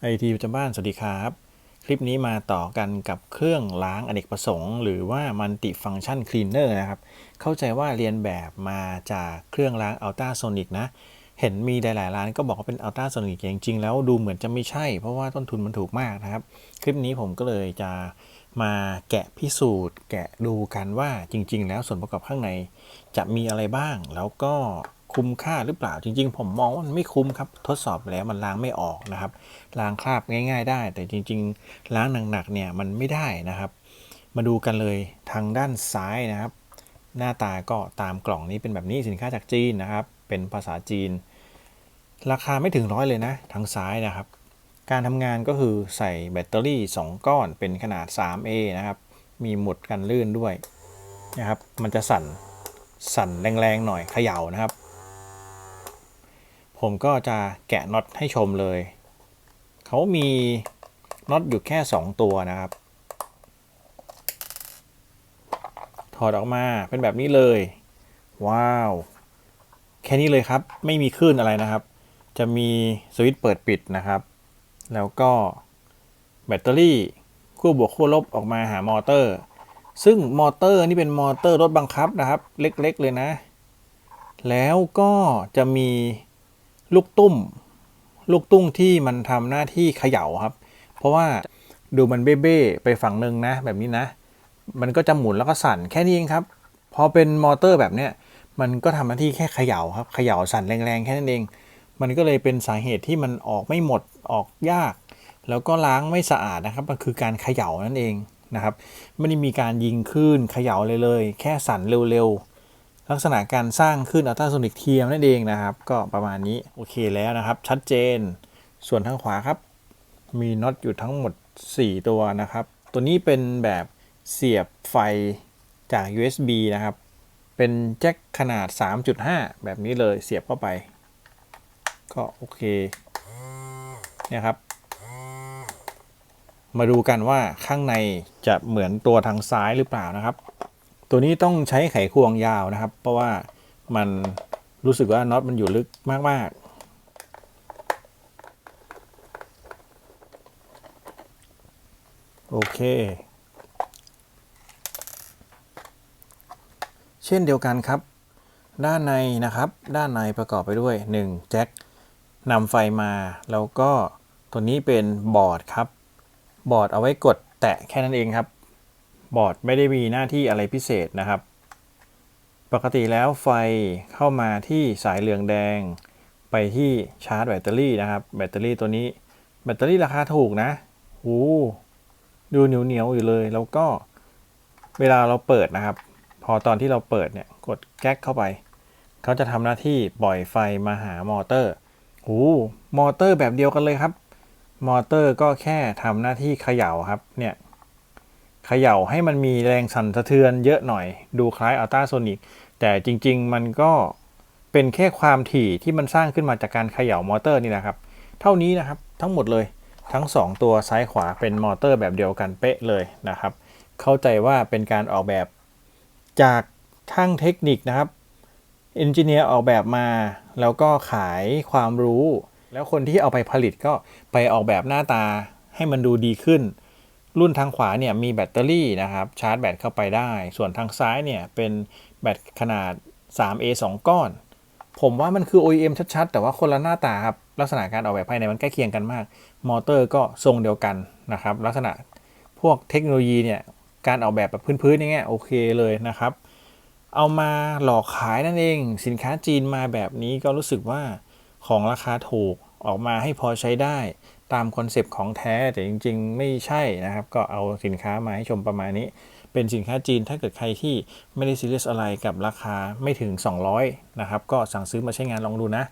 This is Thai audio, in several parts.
ไอทีประจำบ้านสวัสดีครับคลิปนี้มาต่อกันกับเครื่องล้างอเนกประสงค์หรือว่ามัลติฟัง c t ชันคลีนเนอร์นะครับเข้าใจว่าเรียนแบบมาจากเครื่องล้างอัลตราโซนิกนะเห็นมีหลายๆร้านก็บอกว่าเป็นอัลตราโซนิกจริงๆแล้วดูเหมือนจะไม่ใช่เพราะว่าต้นทุนมันถูกมากนะครับคลิปนี้ผมก็เลยจะมาแกะพิสูจน์แกะดูกันว่าจริงๆแล้วส่วนประกอบข้างในจะมีอะไรบ้างแล้วก็คุ้มค่าหรือเปล่าจริงๆผมมองว่ามันไม่คุ้มครับทดสอบแล้วมันล้างไม่ออกนะครับล้างคราบง่ายๆได้แต่จริงๆล้างหนักๆเนี่ยมันไม่ได้นะครับมาดูกันเลยทางด้านซ้ายนะครับหน้าตาก็ตามกล่องนี้เป็นแบบนี้สินค้าจากจีนนะครับเป็นภาษาจีนราคาไม่ถึง100เลยนะทางซ้ายนะครับการทำงานก็คือใส่แบตเตอรี่2ก้อนเป็นขนาด 3A นะครับมีหมุดกันลื่นด้วยนะครับมันจะสั่นแรงๆหน่อยเขย่านะครับผมก็จะแกะน็อตให้ชมเลยเขามีน็อตอยู่แค่2ตัวนะครับถอดออกมาเป็นแบบนี้เลยว้าวแค่นี้เลยครับไม่มีคลื่นอะไรนะครับจะมีสวิตช์เปิดปิดนะครับแล้วก็แบตเตอรี่ขั้วบวกขั้วลบออกมาหามอเตอร์ซึ่งมอเตอร์นี่เป็นมอเตอร์รถบังคับนะครับเล็กๆเลยนะแล้วก็จะมีลูกตุ้มที่มันทำหน้าที่เขย่าครับเพราะว่าดูมันเบ้ๆไปฝั่งหนึ่งนะแบบนี้นะมันก็จะหมุนแล้วก็สั่นแค่นี้เองครับพอเป็นมอเตอร์แบบเนี้ยมันก็ทำหน้าที่แค่เขย่าครับเขย่าสั่นแรงๆแค่นั้นเองมันก็เลยเป็นสาเหตุที่มันออกไม่หมดออกยากแล้วก็ล้างไม่สะอาดนะครับมันคือการเขย่านั่นเองนะครับไม่ได้มีการยิงคลื่นเขย่าเลยแค่สั่นเร็วๆลักษณะการสร้างคลื่นอัลตราโซนิกเทียมนั่นเองนะครับก็ประมาณนี้โอเคแล้วนะครับชัดเจนส่วนทางขวาครับมีน็อตอยู่ทั้งหมด4ตัวนะครับตัวนี้เป็นแบบเสียบไฟจาก USB นะครับเป็นแจ็คขนาด 3.5 แบบนี้เลยเสียบเข้าไปก็โอเคเนี่ยครับมาดูกันว่าข้างในจะเหมือนตัวทางซ้ายหรือเปล่านะครับตัวนี้ต้องใช้ไขควงยาวนะครับเพราะว่ามันรู้สึกว่าน็อตมันอยู่ลึกมากๆโอเคเช่นเดียวกันครับด้านในนะครับด้านในประกอบไปด้วย1แจ็คนำไฟมาแล้วก็ตัวนี้เป็นบอร์ดครับบอร์ดเอาไว้กดแตะแค่นั้นเองครับบอร์ดไม่ได้มีหน้าที่อะไรพิเศษนะครับปกติแล้วไฟเข้ามาที่สายเหลืองแดงไปที่ชาร์จแบตเตอรี่นะครับแบตเตอรี่ตัวนี้แบตเตอรี่ราคาถูกนะโอ้ดูเหนียวอยู่เลยแล้วก็เวลาเราเปิดนะครับพอตอนที่เราเปิดเนี่ยกดแก๊กเข้าไปเขาจะทำหน้าที่ปล่อยไฟมาหามอเตอร์มอเตอร์แบบเดียวกันเลยครับมอเตอร์ก็แค่ทำหน้าที่เขย่าครับเนี่ยเขย่าให้มันมีแรงสั่นสะเทือนเยอะหน่อยดูคล้ายอัลตราโซนิกแต่จริงๆมันก็เป็นแค่ความถี่ที่มันสร้างขึ้นมาจากการเขย่ามอเตอร์นี่นะครับเท่านี้นะครับทั้งหมดเลยทั้ง2ตัวซ้ายขวาเป็นมอเตอร์แบบเดียวกันเป๊ะเลยนะครับเข้าใจว่าเป็นการออกแบบจากช่างเทคนิคนะครับเอนจิเนียร์ออกแบบมาแล้วก็ขายความรู้แล้วคนที่เอาไปผลิตก็ไปออกแบบหน้าตาให้มันดูดีขึ้นรุ่นทางขวาเนี่ยมีแบตเตอรี่นะครับชาร์จแบตเข้าไปได้ส่วนทางซ้ายเนี่ยเป็นแบตขนาด 3A 2 ก้อนผมว่ามันคือ OEM ชัดๆแต่ว่าคนละหน้าตาครับลักษณะการออกแบบภายในมันใกล้เคียงกันมากมอเตอร์ก็ทรงเดียวกันนะครับลักษณะพวกเทคโนโลยีเนี่ยการออกแบบแบบพื้นๆอย่างเงี้ยโอเคเลยนะครับเอามาหลอกขายนั่นเองสินค้าจีนมาแบบนี้ก็รู้สึกว่าของราคาถูกออกมาให้พอใช้ได้ตามคอนเซปต์ของแท้แต่จริงๆไม่ใช่นะครับก็เอาสินค้ามาให้ชมประมาณนี้เป็นสินค้าจีนถ้าเกิดใครที่ไม่ได้ซีเรียสอะไรกับราคาไม่ถึง200นะครับก็สั่งซื้อมาใช้งานลองดูนะ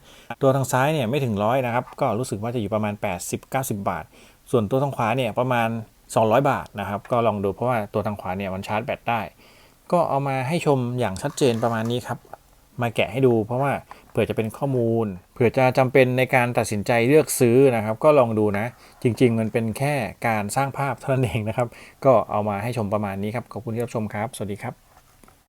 ตัวทางซ้ายเนี่ยไม่ถึง100นะครับก็รู้สึกว่าจะอยู่ประมาณ80-90 บาทส่วนตัวทางขวาเนี่ยประมาณ200 บาทนะครับก็ลองดูเพราะว่าตัวทางขวาเนี่ยมันชาร์จแบตได้ก็เอามาให้ชมอย่างชัดเจนประมาณนี้ครับมาแกะให้ดูเพราะว่าเผื่อจะเป็นข้อมูลเผื่อจะจำเป็นในการตัดสินใจเลือกซื้อนะครับก็ลองดูนะจริงๆมันเป็นแค่การสร้างภาพเท่านั้นเองนะครับก็เอามาให้ชมประมาณนี้ครับขอบคุณที่รับชมครับสวัสดีครับ